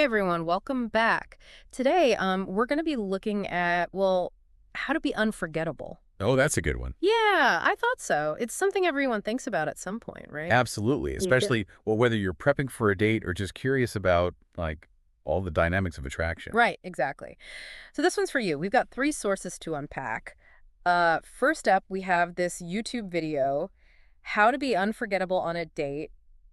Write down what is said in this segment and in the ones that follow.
Hey everyone, welcome back. Today, we're going to be looking at, well, how to be unforgettable. Oh, that's a good one. Yeah, I thought so. It's something everyone thinks about at some point, right? Absolutely. Yeah. Especially, well, whether you're prepping for a date or just curious about, like, all the dynamics of attraction. Right, exactly. So this one's for you. We've got three sources to unpack. First up, we have this YouTube video, How to Be Unforgettable on a Date,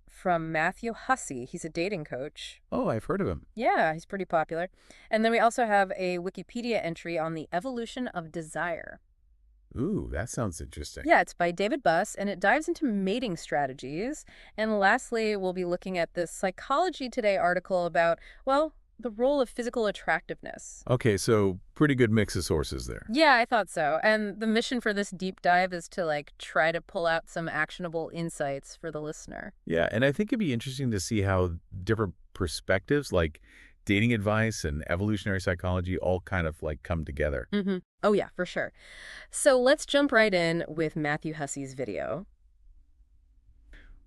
from Matthew Hussey. He's a dating coach. Oh, I've heard of him. Yeah, he's pretty popular. And then we also have a Wikipedia entry on the evolution of desire. Ooh, that sounds interesting. Yeah, it's by David Buss, and it dives into mating strategies. And lastly, we'll be looking at this Psychology Today article about, well, the role of physical attractiveness. Okay, so pretty good mix of sources there. Yeah, I thought so. And the mission for this deep dive is to try to pull out some actionable insights for the listener. Yeah, and I think it'd be interesting to see how different perspectives, like dating advice and evolutionary psychology, all kind of like come together. Oh yeah, for sure. So let's jump right in with Matthew Hussey's video.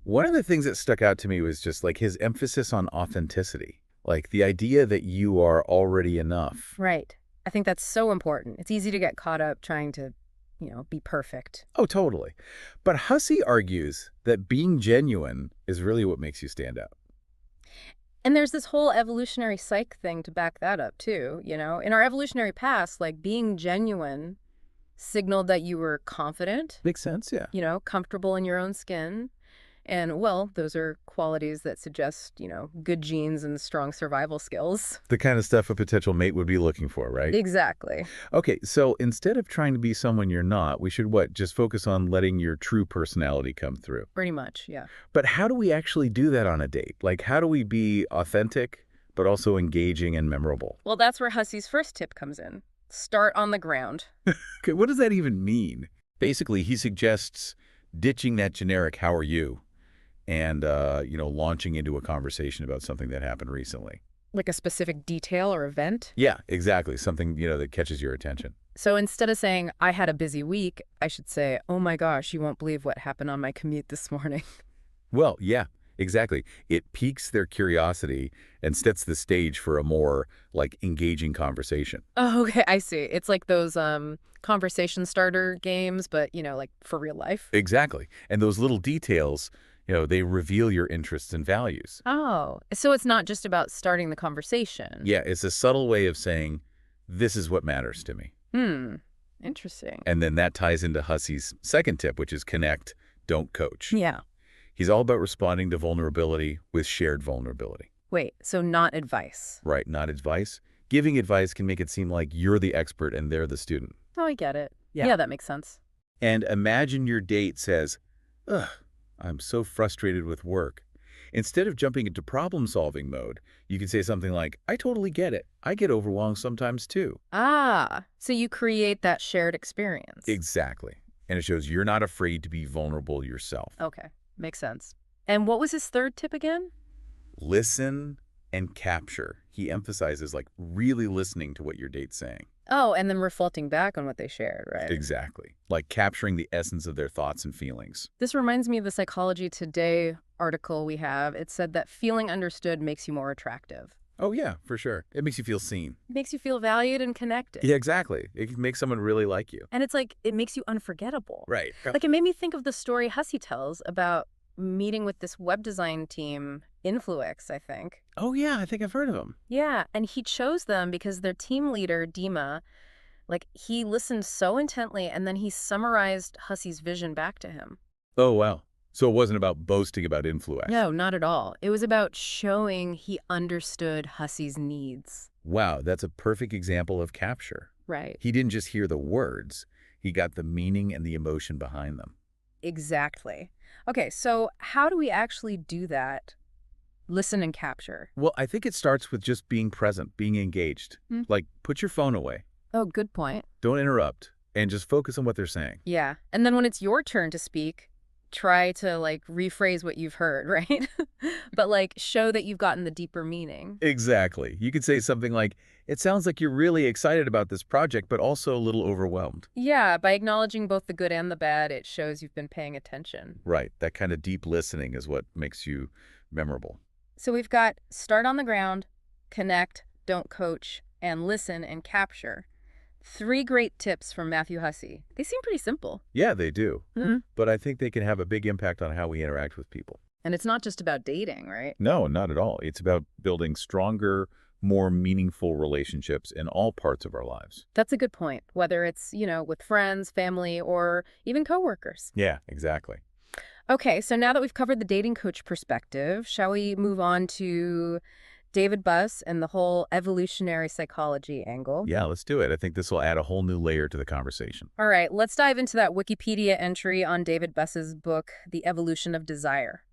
One of the things that stuck out to me was just like his emphasis on authenticity, like the idea that you are already enough. Right. I think that's so important. It's easy to get caught up trying to, be perfect. Oh, totally. But Hussey argues that being genuine is really what makes you stand out. And there's this whole evolutionary psych thing to back that up too, In our evolutionary past, being genuine signaled that you were confident, Makes sense, yeah. comfortable in your own skin. And well, those are qualities that suggest, good genes and strong survival skills. The kind of stuff a potential mate would be looking for, right? Exactly. Okay, so instead of trying to be someone you're not, we should what? Just focus on letting your true personality come through. Pretty much, yeah. But how do we actually do that on a date? Like, how do we be authentic, but also engaging and memorable? Well, that's where Hussey's first tip comes in. Start on the ground. Okay, what does that even mean? Basically, he suggests ditching that generic "how are you?" and launching into a conversation about something that happened recently. Like a specific detail or event. Yeah, exactly. Something, that catches your attention. So instead of saying, I had a busy week, I should say, oh my gosh, you won't believe what happened on my commute this morning. Well, yeah, exactly. It piques their curiosity and sets the stage for a more, like, engaging conversation. Oh, okay, I see. It's like those conversation starter games, but, for real life. Exactly. And those little details, they reveal your interests and values. Oh, so it's not just about starting the conversation. Yeah, it's a subtle way of saying, this is what matters to me. Hmm, interesting. And then that ties into Hussey's second tip, which is connect, don't coach. Yeah. He's all about responding to vulnerability with shared vulnerability. Wait, so not advice. Right, not advice. Giving advice can make it seem like you're the expert and they're the student. Oh, I get it. Yeah. Yeah, that makes sense. And imagine your date says, ugh, I'm so frustrated with work. Instead of jumping into problem-solving mode, you can say something like, I totally get it. I get overwhelmed sometimes too. Ah, so you create that shared experience. Exactly. And it shows you're not afraid to be vulnerable yourself. Okay, makes sense. And what was his third tip again? Listen and capture. He emphasizes like really listening to what your date's saying. Oh, and then reflecting back on what they shared, right? Exactly. Like capturing the essence of their thoughts and feelings. This reminds me of the Psychology Today article we have. It said that feeling understood makes you more attractive. Oh, yeah, for sure. It makes you feel seen. It makes you feel valued and connected. Yeah, exactly. It can make someone really like you. And it's like, it makes you unforgettable. Right. Like, it made me think of the story Hussey tells about meeting with this web design team, Influix, I think. Oh, yeah, I think I've heard of them. Yeah, and he chose them because their team leader, Dima, he listened so intently and then he summarized Hussey's vision back to him. Oh, wow. So it wasn't about boasting about influence. No, not at all. It was about showing he understood Hussey's needs. Wow, that's a perfect example of capture. Right. He didn't just hear the words. He got the meaning and the emotion behind them. Exactly. Okay, so how do we actually do that? Listen and capture. Well, I think it starts with just being present, being engaged. Hmm. Like, put your phone away. Oh, good point. Don't interrupt. And just focus on what they're saying. Yeah. And then when it's your turn to speak, try to rephrase what you've heard, right? But show that you've gotten the deeper meaning. Exactly. You could say something like, it sounds like you're really excited about this project, but also a little overwhelmed. Yeah, by acknowledging both the good and the bad, it shows you've been paying attention. Right. That kind of deep listening is what makes you memorable. So we've got start on the ground, connect, don't coach, and listen and capture. Three great tips from Matthew Hussey. They seem pretty simple. Yeah, they do. Mhm. But I think they can have a big impact on how we interact with people. And it's not just about dating, right? No, not at all. It's about building stronger, more meaningful relationships in all parts of our lives. That's a good point, whether it's, with friends, family, or even coworkers. Yeah, exactly. Okay, so now that we've covered the dating coach perspective, shall we move on to David Buss and the whole evolutionary psychology angle? Yeah, let's do it. I think this will add a whole new layer to the conversation. All right, let's dive into that Wikipedia entry on David Buss's book, The Evolution of Desire.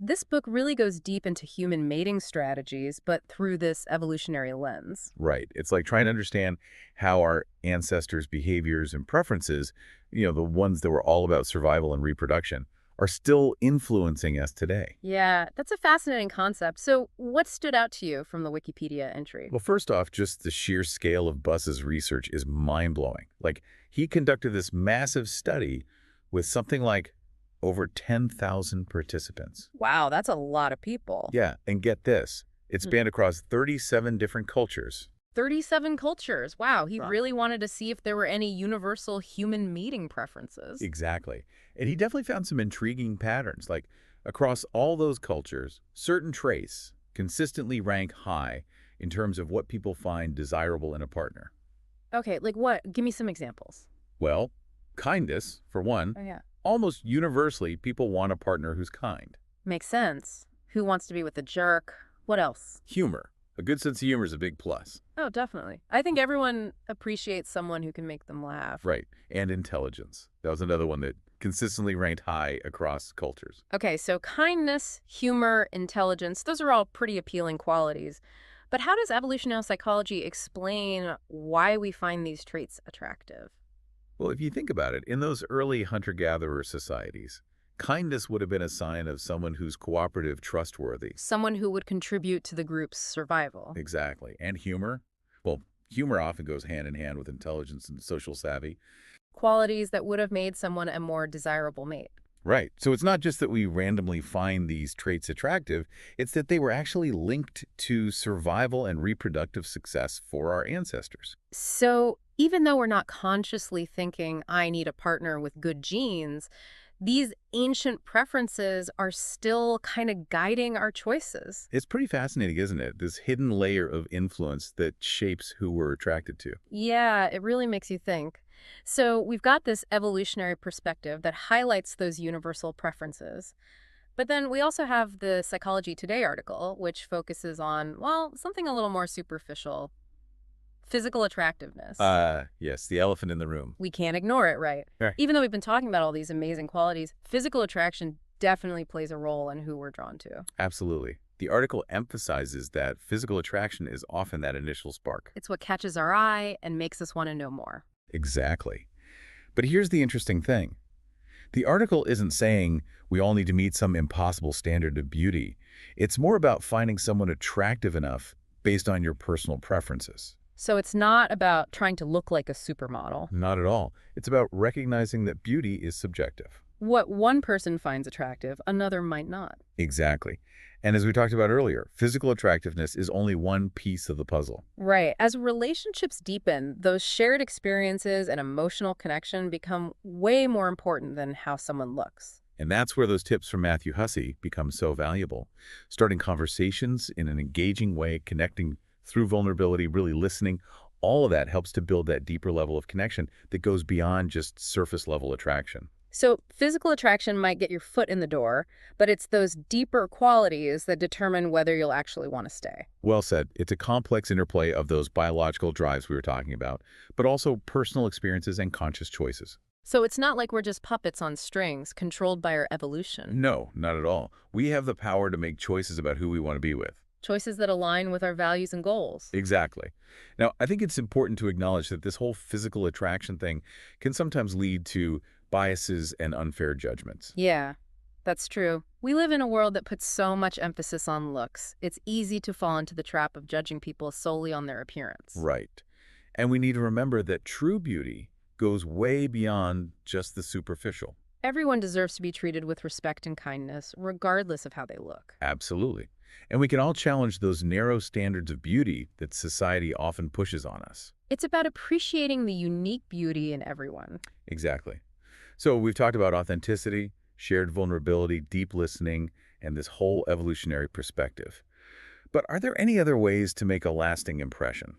This book really goes deep into human mating strategies, but through this evolutionary lens. Right. It's like trying to understand how our ancestors' behaviors and preferences, the ones that were all about survival and reproduction, are still influencing us today. Yeah, that's a fascinating concept. So, what stood out to you from the Wikipedia entry? Well, first off, just the sheer scale of Buss's research is mind-blowing. Like, he conducted this massive study with something like over 10,000 participants. Wow, that's a lot of people. Yeah, and get this. It Hmm. spanned across 37 different cultures. 37 cultures. Wow, he Right. really wanted to see if there were any universal human mating preferences. Exactly. And he definitely found some intriguing patterns. Like, across all those cultures, certain traits consistently rank high in terms of what people find desirable in a partner. Okay, like what? Give me some examples. Well, kindness, for one. Oh, yeah. Almost universally, people want a partner who's kind. Makes sense. Who wants to be with a jerk? What else? Humor. A good sense of humor is a big plus. Oh, definitely. I think everyone appreciates someone who can make them laugh. Right. And intelligence. That was another one that consistently ranked high across cultures. Okay, so kindness, humor, intelligence, those are all pretty appealing qualities. But how does evolutionary psychology explain why we find these traits attractive? Well, if you think about it, in those early hunter-gatherer societies, kindness would have been a sign of someone who's cooperative, trustworthy. Someone who would contribute to the group's survival. Exactly. And humor? Well, humor often goes hand in hand with intelligence and social savvy. Qualities that would have made someone a more desirable mate. Right. So it's not just that we randomly find these traits attractive, it's that they were actually linked to survival and reproductive success for our ancestors. So even though we're not consciously thinking, I need a partner with good genes, these ancient preferences are still kind of guiding our choices. It's pretty fascinating, isn't it? This hidden layer of influence that shapes who we're attracted to. Yeah, it really makes you think. So we've got this evolutionary perspective that highlights those universal preferences. But then we also have the Psychology Today article, which focuses on, well, something a little more superficial, physical attractiveness. Yes, the elephant in the room. We can't ignore it, right? Right. Even though we've been talking about all these amazing qualities, physical attraction definitely plays a role in who we're drawn to. Absolutely. The article emphasizes that physical attraction is often that initial spark. It's what catches our eye and makes us want to know more. Exactly. But here's the interesting thing. The article isn't saying we all need to meet some impossible standard of beauty. It's more about finding someone attractive enough based on your personal preferences. So it's not about trying to look like a supermodel. Not at all. It's about recognizing that beauty is subjective. What one person finds attractive, another might not. Exactly. And as we talked about earlier, physical attractiveness is only one piece of the puzzle. Right. As relationships deepen, those shared experiences and emotional connection become way more important than how someone looks. And that's where those tips from Matthew Hussey become so valuable. Starting conversations in an engaging way, connecting through vulnerability, really listening, all of that helps to build that deeper level of connection that goes beyond just surface level attraction. So physical attraction might get your foot in the door, but it's those deeper qualities that determine whether you'll actually want to stay. Well said. It's a complex interplay of those biological drives we were talking about, but also personal experiences and conscious choices. So it's not like we're just puppets on strings controlled by our evolution. No, not at all. We have the power to make choices about who we want to be with. Choices that align with our values and goals. Exactly. Now, I think it's important to acknowledge that this whole physical attraction thing can sometimes lead to biases and unfair judgments. Yeah, that's true. We live in a world that puts so much emphasis on looks. It's easy to fall into the trap of judging people solely on their appearance. Right. And we need to remember that true beauty goes way beyond just the superficial. Everyone deserves to be treated with respect and kindness, regardless of how they look. Absolutely. And we can all challenge those narrow standards of beauty that society often pushes on us. It's about appreciating the unique beauty in everyone. Exactly. So we've talked about authenticity, shared vulnerability, deep listening, and this whole evolutionary perspective. But are there any other ways to make a lasting impression?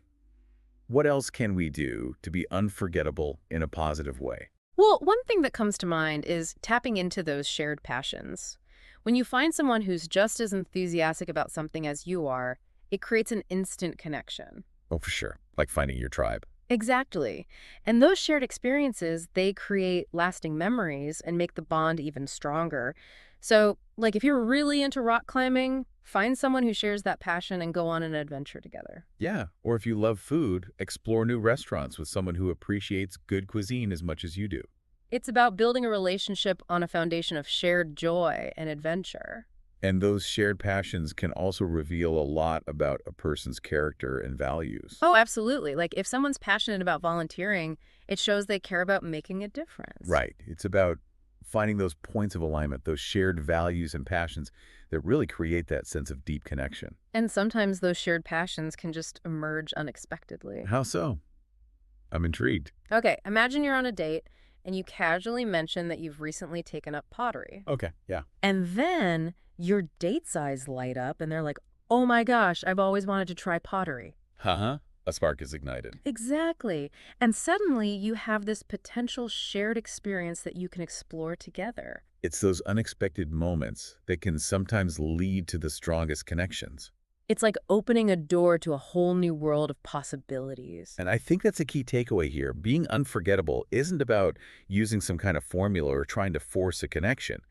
What else can we do to be unforgettable in a positive way? Well, one thing that comes to mind is tapping into those shared passions. When you find someone who's just as enthusiastic about something as you are, it creates an instant connection. Oh, for sure. Like finding your tribe. Exactly. And those shared experiences, they create lasting memories and make the bond even stronger. So, like if you're really into rock climbing, find someone who shares that passion and go on an adventure together. Yeah. Or if you love food, explore new restaurants with someone who appreciates good cuisine as much as you do. It's about building a relationship on a foundation of shared joy and adventure. And those shared passions can also reveal a lot about a person's character and values. Oh, absolutely. Like if someone's passionate about volunteering, it shows they care about making a difference. Right. It's about finding those points of alignment, those shared values and passions that really create that sense of deep connection. And sometimes those shared passions can just emerge unexpectedly. How so? I'm intrigued. Okay, imagine you're on a date and you casually mention that you've recently taken up pottery. Okay. Yeah. And then your date's eyes light up and they're like, oh my gosh, I've always wanted to try pottery. Uh-huh. A spark is ignited. Exactly. And suddenly you have this potential shared experience that you can explore together. It's those unexpected moments that can sometimes lead to the strongest connections. It's like opening a door to a whole new world of possibilities. And I think that's a key takeaway here. Being unforgettable isn't about using some kind of formula or trying to force a connection.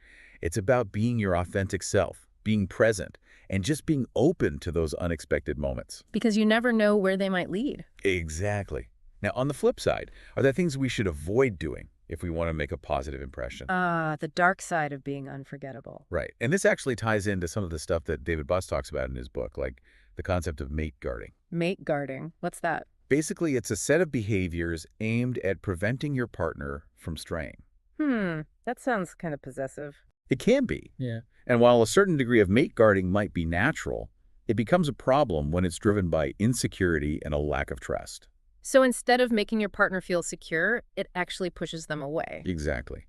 It's about being your authentic self, being present, and just being open to those unexpected moments. Because you never know where they might lead. Exactly. Now, on the flip side, are there things we should avoid doing if we want to make a positive impression? Ah, the dark side of being unforgettable. Right. And this actually ties into some of the stuff that David Buss talks about in his book, like the concept of mate guarding. Mate guarding. What's that? Basically, it's a set of behaviors aimed at preventing your partner from straying. That sounds kind of possessive. It can be. Yeah. And while a certain degree of mate guarding might be natural, it becomes a problem when it's driven by insecurity and a lack of trust. So instead of making your partner feel secure, it actually pushes them away. Exactly.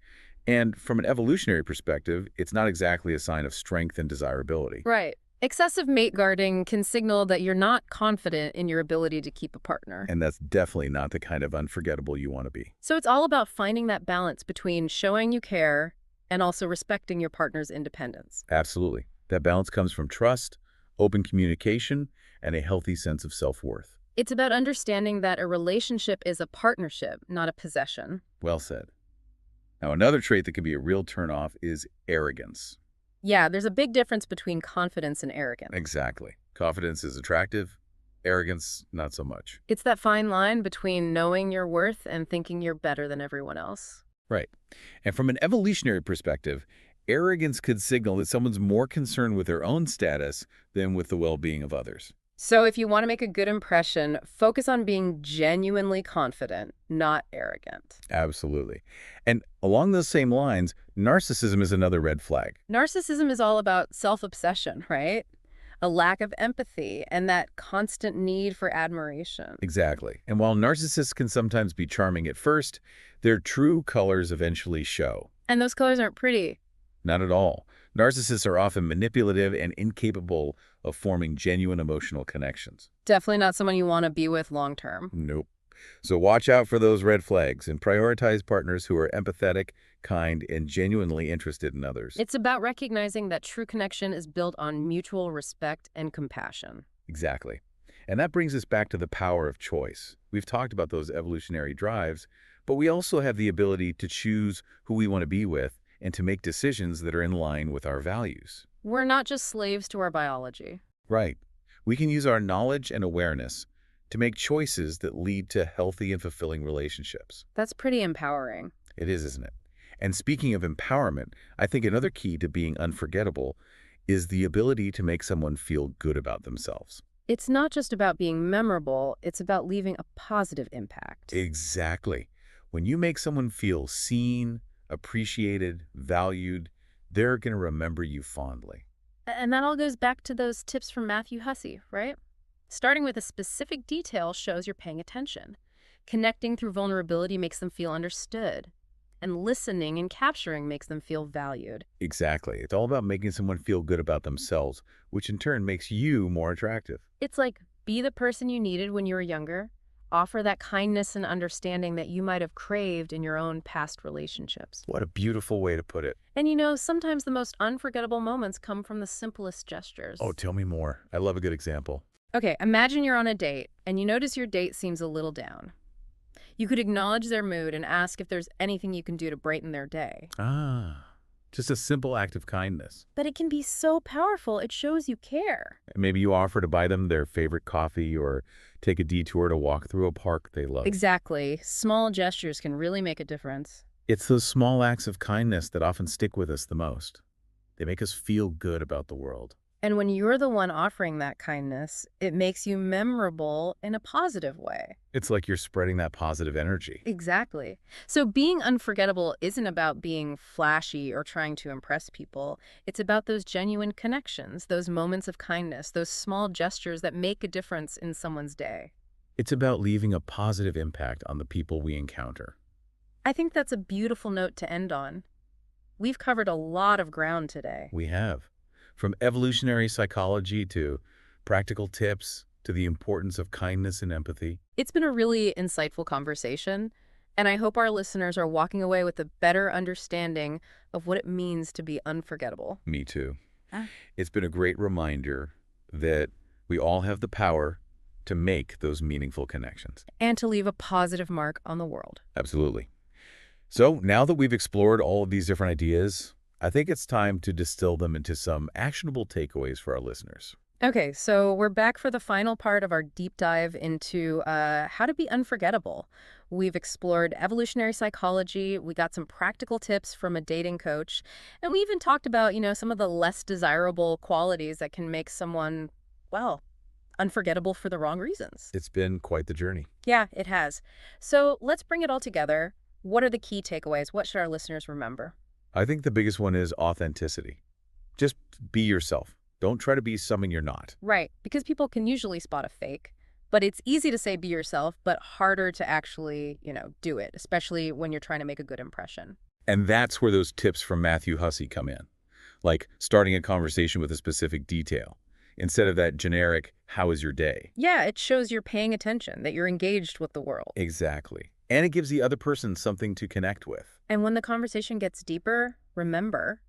And from an evolutionary perspective, it's not exactly a sign of strength and desirability. Right. Excessive mate guarding can signal that you're not confident in your ability to keep a partner. And that's definitely not the kind of unforgettable you want to be. So it's all about finding that balance between showing you care and also respecting your partner's independence. Absolutely. That balance comes from trust, open communication, and a healthy sense of self-worth. It's about understanding that a relationship is a partnership, not a possession. Well said. Now, another trait that can be a real turnoff is arrogance. Yeah, there's a big difference between confidence and arrogance. Exactly. Confidence is attractive. Arrogance, not so much. It's that fine line between knowing your worth and thinking you're better than everyone else. Right. And from an evolutionary perspective, arrogance could signal that someone's more concerned with their own status than with the well-being of others. So if you want to make a good impression, focus on being genuinely confident, not arrogant. Absolutely. And along those same lines, narcissism is another red flag. Narcissism is all about self-obsession, right? A lack of empathy and that constant need for admiration. Exactly. And while narcissists can sometimes be charming at first, their true colors eventually show. And those colors aren't pretty. Not at all. Narcissists are often manipulative and incapable of forming genuine emotional connections. Definitely not someone you want to be with long term. Nope. So watch out for those red flags and prioritize partners who are empathetic, kind, and genuinely interested in others. It's about recognizing that true connection is built on mutual respect and compassion. Exactly. And that brings us back to the power of choice. We've talked about those evolutionary drives, but we also have the ability to choose who we want to be with and to make decisions that are in line with our values. We're not just slaves to our biology. Right. We can use our knowledge and awareness to make choices that lead to healthy and fulfilling relationships. That's pretty empowering. It is, isn't it? And speaking of empowerment, I think another key to being unforgettable is the ability to make someone feel good about themselves. It's not just about being memorable, it's about leaving a positive impact. Exactly. When you make someone feel seen, appreciated, valued, they're going to remember you fondly. And that all goes back to those tips from Matthew Hussey, right? Starting with a specific detail shows you're paying attention. Connecting through vulnerability makes them feel understood. And listening and capturing makes them feel valued. Exactly. It's all about making someone feel good about themselves, which in turn makes you more attractive. It's like be the person you needed when you were younger, offer that kindness and understanding that you might have craved in your own past relationships. What a beautiful way to put it. And sometimes the most unforgettable moments come from the simplest Oh, gestures. tell me more. I love a good example. Okay, imagine you're on a date and you notice your date seems a little down. You could acknowledge their mood and ask if there's anything you can do to brighten their day. Ah, just a simple act of kindness. But it can be so powerful, it shows you care. Maybe you offer to buy them their favorite coffee or take a detour to walk through a park they love. Exactly. Small gestures can really make a difference. It's those small acts of kindness that often stick with us the most. They make us feel good about the world. And when you're the one offering that kindness, it makes you memorable in a positive way. It's like you're spreading that positive energy. Exactly. So being unforgettable isn't about being flashy or trying to impress people. It's about those genuine connections, those moments of kindness, those small gestures that make a difference in someone's day. It's about leaving a positive impact on the people we encounter. I think that's a beautiful note to end on. We've covered a lot of ground today. We have. From evolutionary psychology to practical tips to the importance of kindness and empathy. It's been a really insightful conversation, and I hope our listeners are walking away with a better understanding of what it means to be unforgettable. Me too. Ah. It's been a great reminder that we all have the power to make those meaningful connections. And to leave a positive mark on the world. Absolutely. So now that we've explored all of these different ideas, I think it's time to distill them into some actionable takeaways for our listeners. Okay, so we're back for the final part of our deep dive into how to be unforgettable. We've explored evolutionary psychology, we got some practical tips from a dating coach, and we even talked about, some of the less desirable qualities that can make someone, well, unforgettable for the wrong reasons. It's been quite the journey. Yeah, it has. So let's bring it all together. What are the key takeaways? What should our listeners remember? I think the biggest one is authenticity. Just be yourself. Don't try to be someone you're not. Right, because people can usually spot a fake. But it's easy to say be yourself, but harder to actually, do it, especially when you're trying to make a good impression. And that's where those tips from Matthew Hussey come in. Like starting a conversation with a specific detail instead of that generic, how is your day? Yeah, it shows you're paying attention, that you're engaged with the world. Exactly. And it gives the other person something to connect with. And when the conversation gets deeper, remember,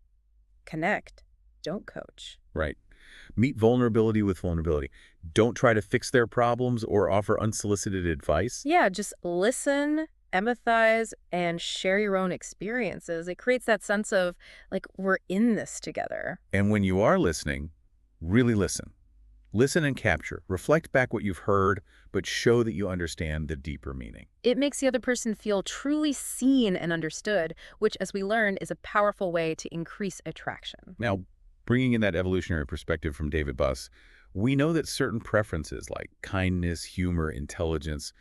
connect, don't coach. Right. Meet vulnerability with vulnerability. Don't try to fix their problems or offer unsolicited advice. Yeah, just listen, empathize, and share your own experiences. It creates that sense of, like, we're in this together. And when you are listening, really listen. Listen and capture. Reflect back what you've heard, but show that you understand the deeper meaning. It makes the other person feel truly seen and understood, which, as we learned, is a powerful way to increase attraction. Now, bringing in that evolutionary perspective from David Buss, we know that certain preferences like kindness, humor, intelligence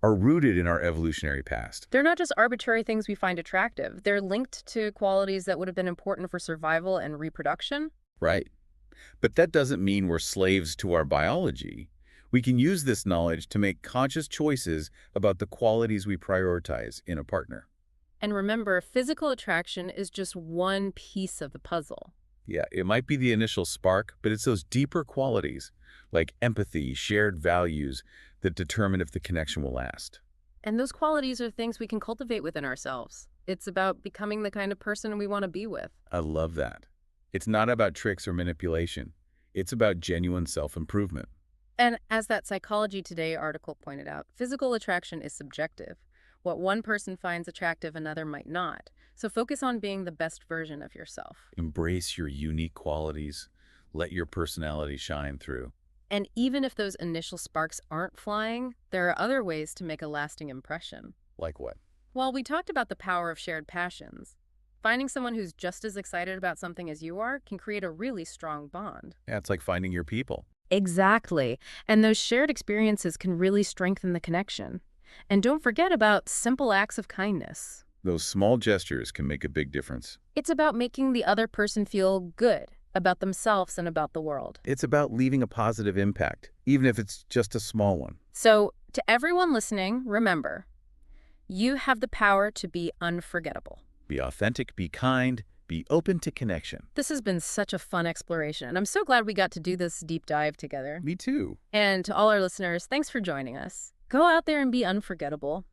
are rooted in our evolutionary past. They're not just arbitrary things we find attractive. They're linked to qualities that would have been important for survival and reproduction. Right. But that doesn't mean we're slaves to our biology. We can use this knowledge to make conscious choices about the qualities we prioritize in a partner. And remember, physical attraction is just one piece of the puzzle. Yeah, it might be the initial spark, but it's those deeper qualities, like empathy, shared values, that determine if the connection will last. And those qualities are things we can cultivate within ourselves. It's about becoming the kind of person we want to be with. I love that. It's not about tricks or manipulation. It's about genuine self-improvement. And as that Psychology Today article pointed out, physical attraction is subjective. What one person finds attractive, another might not. So focus on being the best version of yourself. Embrace your unique qualities. Let your personality shine through. And even if those initial sparks aren't flying, there are other ways to make a lasting impression. Like what? Well, we talked about the power of shared passions. Finding someone who's just as excited about something as you are can create a really strong bond. Yeah, it's like finding your people. Exactly. And those shared experiences can really strengthen the connection. And don't forget about simple acts of kindness. Those small gestures can make a big difference. It's about making the other person feel good, about themselves and about the world. It's about leaving a positive impact, even if it's just a small one. So, to everyone listening, remember, you have the power to be unforgettable. Be authentic, be kind, be open to connection. This has been such a fun exploration, and I'm so glad we got to do this deep dive together. Me too. And to all our listeners, thanks for joining us. Go out there and be unforgettable.